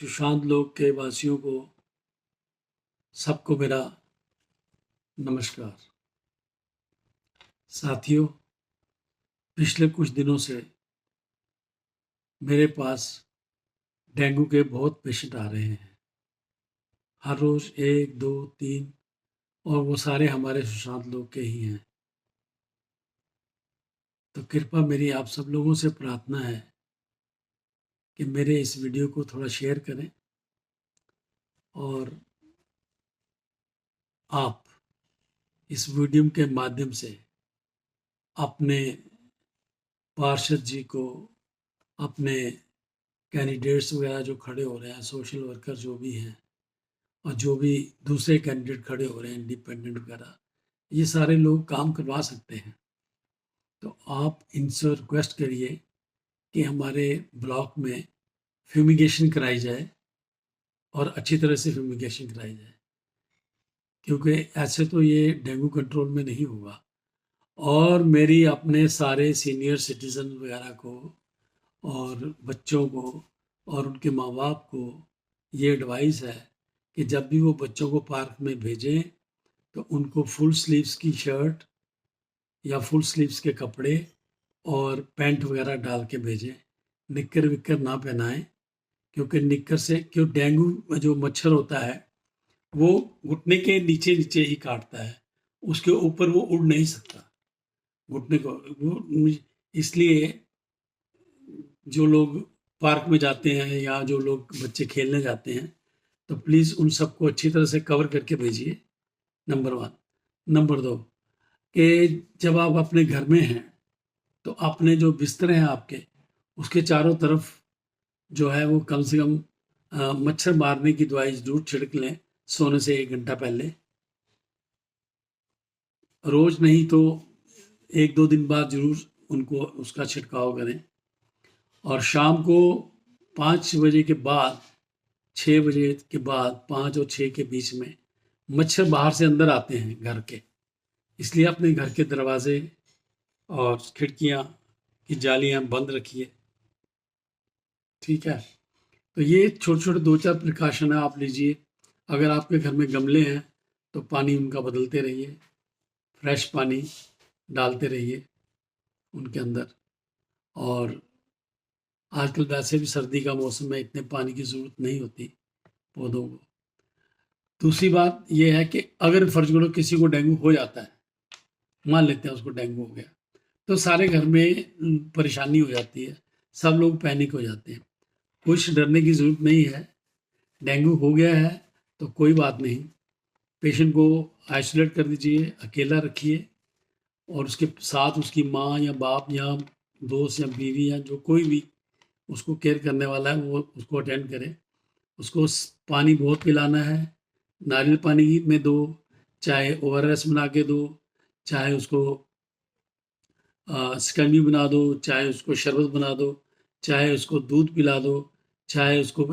सुशांत लोक के वासियों को सबको मेरा नमस्कार। साथियों, पिछले कुछ दिनों से मेरे पास डेंगू के बहुत पेशेंट आ रहे हैं। हर रोज़ 1, 2, 3 और वो सारे हमारे सुशांत लोक के ही हैं। तो कृपा मेरी आप सब लोगों से प्रार्थना है कि मेरे इस वीडियो को थोड़ा शेयर करें और आप इस वीडियो के माध्यम से अपने पार्षद जी को, अपने कैंडिडेट्स वगैरह जो खड़े हो रहे हैं, सोशल वर्कर जो भी हैं और जो भी दूसरे कैंडिडेट खड़े हो रहे हैं, इंडिपेंडेंट वगैरह, ये सारे लोग काम करवा सकते हैं। तो आप इनसे रिक्वेस्ट करिए कि हमारे ब्लॉक में फ्यूमिगेशन कराई जाए और अच्छी तरह से फ्यूमिगेशन कराई जाए, क्योंकि ऐसे तो ये डेंगू कंट्रोल में नहीं होगा। और मेरी अपने सारे सीनियर सिटीज़न वगैरह को और बच्चों को और उनके माँ बाप को ये एडवाइस है कि जब भी वो बच्चों को पार्क में भेजें तो उनको फुल स्लीव्स की शर्ट या फुल स्लीव्स के कपड़े और पैंट वगैरह डाल के भेजें। निक्कर विक्कर ना पहनाएं, क्योंकि निक्कर से क्यों डेंगू में जो मच्छर होता है वो घुटने के नीचे नीचे ही काटता है, उसके ऊपर वो उड़ नहीं सकता घुटने को। वो इसलिए जो लोग पार्क में जाते हैं या जो लोग बच्चे खेलने जाते हैं तो प्लीज़ उन सबको अच्छी तरह से कवर करके भेजिए, नंबर 1। नंबर 2 कि जब आप अपने घर में हैं तो अपने जो बिस्तर हैं आपके, उसके चारों तरफ जो है वो कम से कम मच्छर मारने की दवाई जरूर छिड़क लें सोने से 1 घंटा पहले। रोज़ नहीं तो 1-2 दिन बाद जरूर उनको उसका छिड़काव करें। और शाम को 5 बजे के बाद, 6 बजे के बाद, 5 और 6 के बीच में मच्छर बाहर से अंदर आते हैं घर के, इसलिए अपने घर के दरवाजे और खिड़कियां की जालियां बंद रखिए। ठीक है, तो ये छोटे छोटे 2-4 प्रिकॉशन है, आप लीजिए। अगर आपके घर में गमले हैं तो पानी उनका बदलते रहिए, फ्रेश पानी डालते रहिए उनके अंदर। और आजकल वैसे भी सर्दी का मौसम है, इतने पानी की ज़रूरत नहीं होती पौधों को। दूसरी बात यह है कि अगर फर्ज करो किसी को डेंगू हो जाता है, मान लेते हैं उसको डेंगू हो गया, तो सारे घर में परेशानी हो जाती है, सब लोग पैनिक हो जाते हैं। कुछ डरने की ज़रूरत नहीं है। डेंगू हो गया है तो कोई बात नहीं, पेशेंट को आइसोलेट कर दीजिए, अकेला रखिए और उसके साथ उसकी माँ या बाप या दोस्त या बीवी या जो कोई भी उसको केयर करने वाला है वो उसको अटेंड करे। उसको पानी बहुत पिलाना है, नारियल पानी में दो, चाहे ORS बना के दो, चाहे उसको शिकंजी बना दो, चाहे उसको शरबत बना दो, चाहे उसको दूध पिला दो, चाहे उसको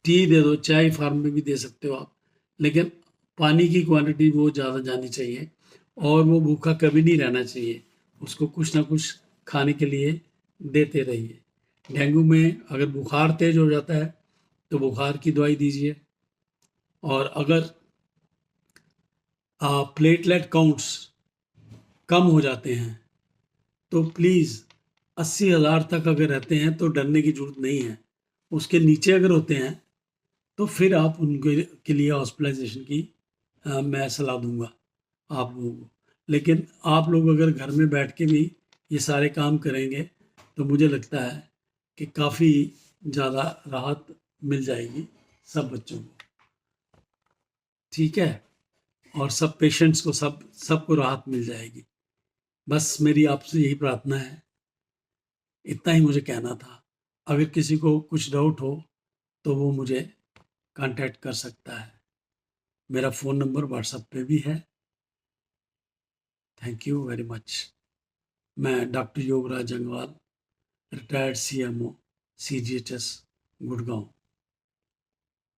टी दे दो, चाय फार्म में भी दे सकते हो आप। लेकिन पानी की क्वांटिटी बहुत ज़्यादा जानी चाहिए और वो भूखा कभी नहीं रहना चाहिए। उसको कुछ ना कुछ खाने के लिए देते रहिए। डेंगू में अगर बुखार तेज हो जाता है तो बुखार की दवाई दीजिए। और अगर प्लेटलेट काउंट्स कम हो जाते हैं तो प्लीज़ 80,000 तक अगर रहते हैं तो डरने की ज़रूरत नहीं है। उसके नीचे अगर होते हैं तो फिर आप उनके के लिए हॉस्पिटलाइजेशन की मैं सलाह दूंगा आप लोगों को। लेकिन आप लोग अगर घर में बैठ के भी ये सारे काम करेंगे तो मुझे लगता है कि काफ़ी ज़्यादा राहत मिल जाएगी सब बच्चों को। ठीक है, और सब पेशेंट्स को सबको राहत मिल जाएगी। बस मेरी आपसे यही प्रार्थना है, इतना ही मुझे कहना था। अगर किसी को कुछ डाउट हो तो वो मुझे कांटेक्ट कर सकता है। मेरा फ़ोन नंबर व्हाट्सएप पे भी है। Thank you very much. मैं doctor Yograj Jangwal, retired CMO, CGHS, Gurgaon.